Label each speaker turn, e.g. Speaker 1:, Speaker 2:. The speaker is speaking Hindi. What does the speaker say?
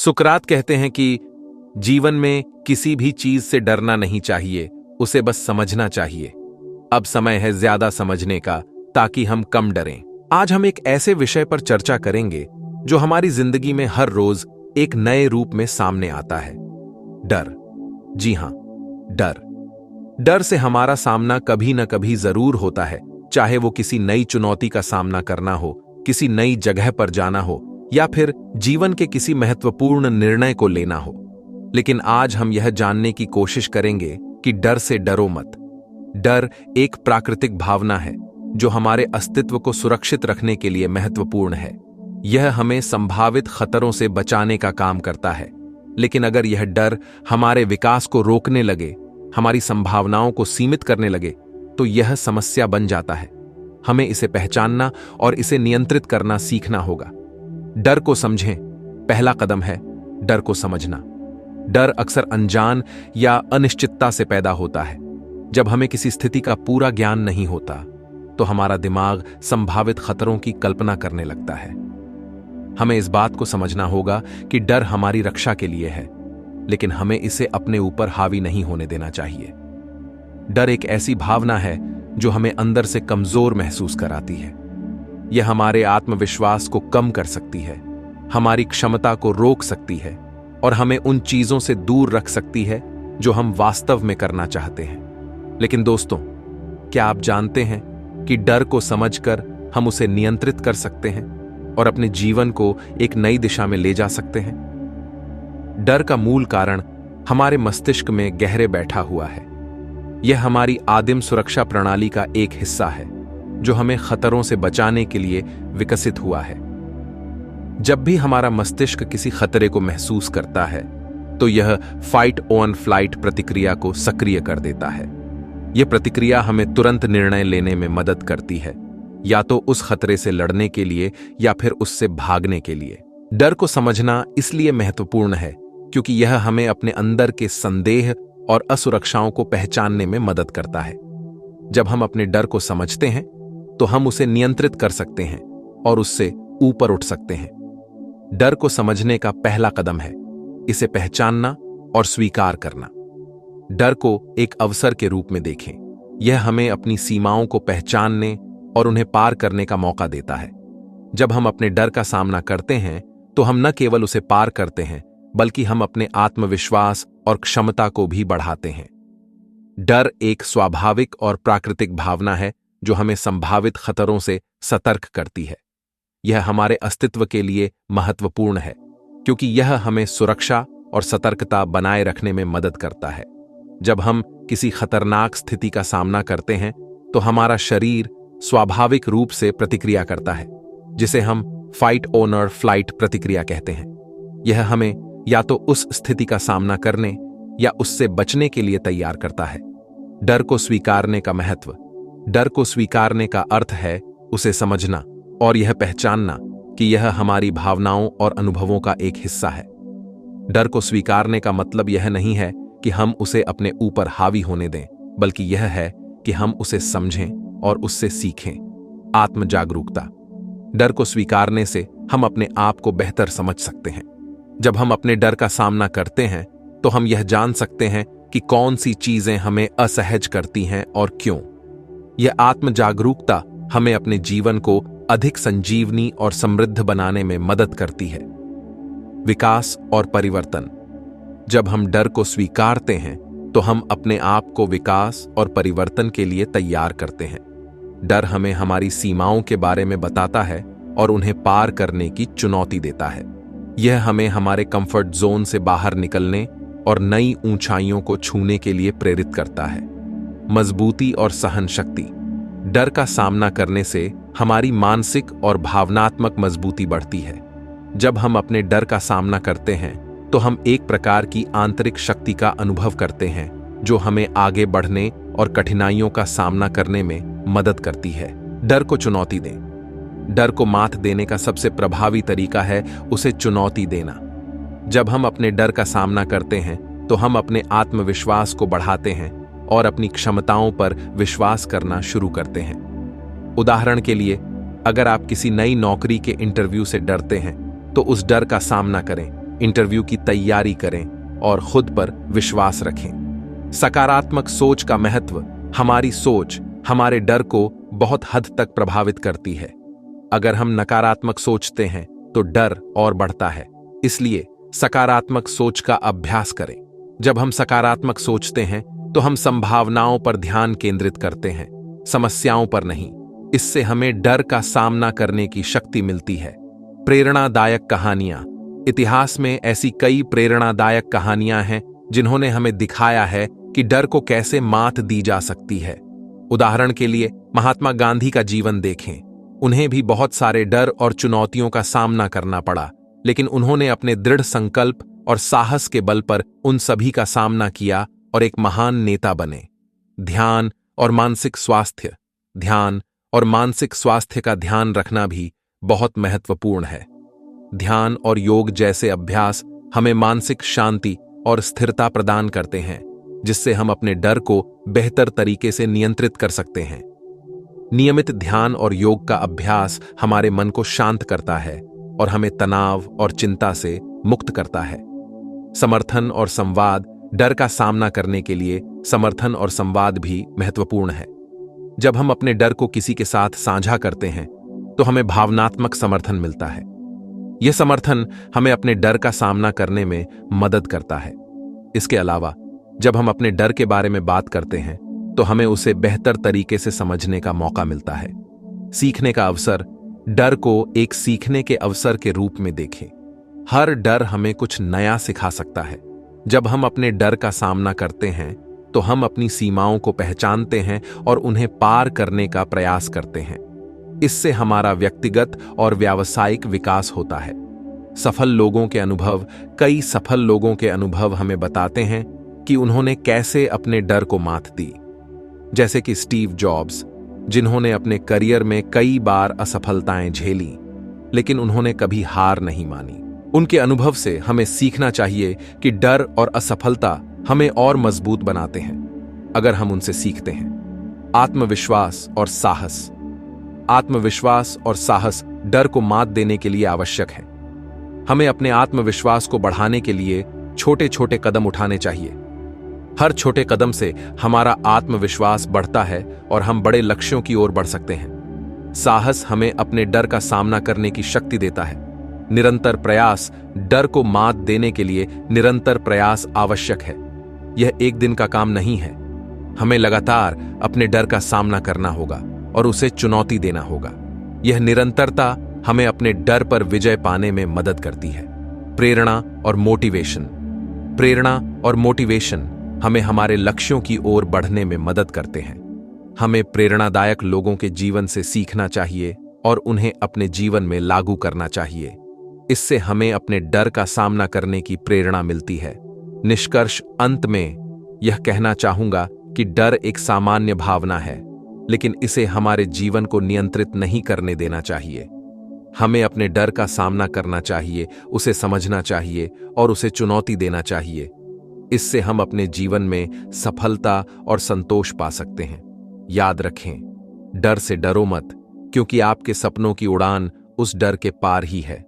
Speaker 1: सुकरात कहते हैं कि जीवन में किसी भी चीज से डरना नहीं चाहिए, उसे बस समझना चाहिए। अब समय है ज्यादा समझने का, ताकि हम कम डरें। आज हम एक ऐसे विषय पर चर्चा करेंगे जो हमारी जिंदगी में हर रोज एक नए रूप में सामने आता है। डर। जी हां, डर। डर से हमारा सामना कभी न कभी जरूर होता है, चाहे वो किसी नई चुनौती का सामना करना हो, किसी नई जगह पर जाना हो, या फिर जीवन के किसी महत्वपूर्ण निर्णय को लेना हो। लेकिन आज हम यह जानने की कोशिश करेंगे कि डर से डरो मत। डर एक प्राकृतिक भावना है जो हमारे अस्तित्व को सुरक्षित रखने के लिए महत्वपूर्ण है। यह हमें संभावित खतरों से बचाने का काम करता है। लेकिन अगर यह डर हमारे विकास को रोकने लगे, हमारी संभावनाओं को सीमित करने लगे, तो यह समस्या बन जाता है। हमें इसे पहचानना और इसे नियंत्रित करना सीखना होगा। डर को समझें। पहला कदम है डर को समझना। डर अक्सर अनजान या अनिश्चितता से पैदा होता है। जब हमें किसी स्थिति का पूरा ज्ञान नहीं होता, तो हमारा दिमाग संभावित खतरों की कल्पना करने लगता है। हमें इस बात को समझना होगा कि डर हमारी रक्षा के लिए है, लेकिन हमें इसे अपने ऊपर हावी नहीं होने देना चाहिए। डर एक ऐसी भावना है जो हमें अंदर से कमजोर महसूस कराती है। यह हमारे आत्मविश्वास को कम कर सकती है, हमारी क्षमता को रोक सकती है और हमें उन चीजों से दूर रख सकती है जो हम वास्तव में करना चाहते हैं। लेकिन दोस्तों, क्या आप जानते हैं कि डर को समझकर हम उसे नियंत्रित कर सकते हैं और अपने जीवन को एक नई दिशा में ले जा सकते हैं? डर का मूल कारण हमारे मस्तिष्क में गहरे बैठा हुआ है। यह हमारी आदिम सुरक्षा प्रणाली का एक हिस्सा है जो हमें खतरों से बचाने के लिए विकसित हुआ है। जब भी हमारा मस्तिष्क किसी खतरे को महसूस करता है, तो यह फाइट ऑन फ्लाइट प्रतिक्रिया को सक्रिय कर देता है। यह प्रतिक्रिया हमें तुरंत निर्णय लेने में मदद करती है, या तो उस खतरे से लड़ने के लिए या फिर उससे भागने के लिए। डर को समझना इसलिए महत्वपूर्ण है क्योंकि यह हमें अपने अंदर के संदेह और असुरक्षाओं को पहचानने में मदद करता है। जब हम अपने डर को समझते हैं, तो हम उसे नियंत्रित कर सकते हैं और उससे ऊपर उठ सकते हैं। डर को समझने का पहला कदम है इसे पहचानना और स्वीकार करना। डर को एक अवसर के रूप में देखें। यह हमें अपनी सीमाओं को पहचानने और उन्हें पार करने का मौका देता है। जब हम अपने डर का सामना करते हैं, तो हम न केवल उसे पार करते हैं, बल्कि हम अपने आत्मविश्वास और क्षमता को भी बढ़ाते हैं। डर एक स्वाभाविक और प्राकृतिक भावना है जो हमें संभावित खतरों से सतर्क करती है। यह हमारे अस्तित्व के लिए महत्वपूर्ण है क्योंकि यह हमें सुरक्षा और सतर्कता बनाए रखने में मदद करता है। जब हम किसी खतरनाक स्थिति का सामना करते हैं, तो हमारा शरीर स्वाभाविक रूप से प्रतिक्रिया करता है, जिसे हम फाइट ऑन फ्लाइट प्रतिक्रिया कहते हैं। यह हमें या तो उस स्थिति का सामना करने या उससे बचने के लिए तैयार करता है। डर को स्वीकारने का महत्व। डर को स्वीकारने का अर्थ है उसे समझना और यह पहचानना कि यह हमारी भावनाओं और अनुभवों का एक हिस्सा है। डर को स्वीकारने का मतलब यह नहीं है कि हम उसे अपने ऊपर हावी होने दें, बल्कि यह है कि हम उसे समझें और उससे सीखें। आत्म जागरूकता। डर को स्वीकारने से हम अपने आप को बेहतर समझ सकते हैं। जब हम अपने डर का सामना करते हैं, तो हम यह जान सकते हैं कि कौन सी चीजें हमें असहज करती हैं और क्यों। यह आत्म जागरूकता हमें अपने जीवन को अधिक संजीवनी और समृद्ध बनाने में मदद करती है। विकास और परिवर्तन। जब हम डर को स्वीकारते हैं, तो हम अपने आप को विकास और परिवर्तन के लिए तैयार करते हैं। डर हमें हमारी सीमाओं के बारे में बताता है और उन्हें पार करने की चुनौती देता है। यह हमें हमारे कंफर्ट जोन से बाहर निकलने और नई ऊंचाइयों को छूने के लिए प्रेरित करता है। मजबूती और सहन शक्ति। डर का सामना करने से हमारी मानसिक और भावनात्मक मजबूती बढ़ती है। जब हम अपने डर का सामना करते हैं, तो हम एक प्रकार की आंतरिक शक्ति का अनुभव करते हैं जो हमें आगे बढ़ने और कठिनाइयों का सामना करने में मदद करती है। डर को चुनौती दें। डर को मात देने का सबसे प्रभावी तरीका है उसे चुनौती देना। जब हम अपने डर का सामना करते हैं, तो हम अपने आत्मविश्वास को बढ़ाते हैं और अपनी क्षमताओं पर विश्वास करना शुरू करते हैं। उदाहरण के लिए, अगर आप किसी नई नौकरी के इंटरव्यू से डरते हैं, तो उस डर का सामना करें इंटरव्यू की तैयारी करें और खुद पर विश्वास रखें। सकारात्मक सोच का महत्व। हमारी सोच हमारे डर को बहुत हद तक प्रभावित करती है। अगर हम नकारात्मक सोचते हैं तो डर और बढ़ता है। इसलिए सकारात्मक सोच का अभ्यास करें। जब हम सकारात्मक सोचते हैं तो हम संभावनाओं पर ध्यान केंद्रित करते हैं, समस्याओं पर नहीं। इससे हमें डर का सामना करने की शक्ति मिलती है। प्रेरणादायक कहानियां। इतिहास में ऐसी कई प्रेरणादायक कहानियां हैं जिन्होंने हमें दिखाया है कि डर को कैसे मात दी जा सकती है। उदाहरण के लिए महात्मा गांधी का जीवन देखें। उन्हें भी बहुत सारे डर और चुनौतियों का सामना करना पड़ा, लेकिन उन्होंने अपने दृढ़ संकल्प और साहस के बल पर उन सभी का सामना किया और एक महान नेता बने। ध्यान और मानसिक स्वास्थ्य। ध्यान और मानसिक स्वास्थ्य का ध्यान रखना भी बहुत महत्वपूर्ण है। ध्यान और योग जैसे अभ्यास हमें मानसिक शांति और स्थिरता प्रदान करते हैं, जिससे हम अपने डर को बेहतर तरीके से नियंत्रित कर सकते हैं। नियमित ध्यान और योग का अभ्यास हमारे मन को शांत करता है और हमें तनाव और चिंता से मुक्त करता है। समर्थन और संवाद। डर का सामना करने के लिए समर्थन और संवाद भी महत्वपूर्ण है। जब हम अपने डर को किसी के साथ साझा करते हैं तो हमें भावनात्मक समर्थन मिलता है। यह समर्थन हमें अपने डर का सामना करने में मदद करता है। इसके अलावा जब हम अपने डर के बारे में बात करते हैं तो हमें उसे बेहतर तरीके से समझने का मौका मिलता है। सीखने का अवसर। डर को एक सीखने के अवसर के रूप में देखें। हर डर हमें कुछ नया सिखा सकता है। जब हम अपने डर का सामना करते हैं तो हम अपनी सीमाओं को पहचानते हैं और उन्हें पार करने का प्रयास करते हैं। इससे हमारा व्यक्तिगत और व्यावसायिक विकास होता है। सफल लोगों के अनुभव। कई सफल लोगों के अनुभव हमें बताते हैं कि उन्होंने कैसे अपने डर को मात दी। जैसे कि स्टीव जॉब्स, जिन्होंने अपने करियर में कई बार असफलताएं झेली, लेकिन उन्होंने कभी हार नहीं मानी। उनके अनुभव से हमें सीखना चाहिए कि डर और असफलता हमें और मजबूत बनाते हैं अगर हम उनसे सीखते हैं। आत्मविश्वास और साहस। आत्मविश्वास और साहस डर को मात देने के लिए आवश्यक है। हमें अपने आत्मविश्वास को बढ़ाने के लिए छोटे छोटे कदम उठाने चाहिए। हर छोटे कदम से हमारा आत्मविश्वास बढ़ता है और हम बड़े लक्ष्यों की ओर बढ़ सकते हैं। साहस हमें अपने डर का सामना करने की शक्ति देता है। निरंतर प्रयास। डर को मात देने के लिए निरंतर प्रयास आवश्यक है। यह एक दिन का काम नहीं है। हमें लगातार अपने डर का सामना करना होगा और उसे चुनौती देना होगा। यह निरंतरता हमें अपने डर पर विजय पाने में मदद करती है। प्रेरणा और मोटिवेशन। प्रेरणा और मोटिवेशन हमें हमारे लक्ष्यों की ओर बढ़ने में मदद करते हैं। हमें प्रेरणादायक लोगों के जीवन से सीखना चाहिए और उन्हें अपने जीवन में लागू करना चाहिए। इससे हमें अपने डर का सामना करने की प्रेरणा मिलती है। निष्कर्ष। अंत में यह कहना चाहूंगा कि डर एक सामान्य भावना है, लेकिन इसे हमारे जीवन को नियंत्रित नहीं करने देना चाहिए। हमें अपने डर का सामना करना चाहिए, उसे समझना चाहिए और उसे चुनौती देना चाहिए। इससे हम अपने जीवन में सफलता और संतोष पा सकते हैं। याद रखें, डर से डरो मत, क्योंकि आपके सपनों की उड़ान उस डर के पार ही है।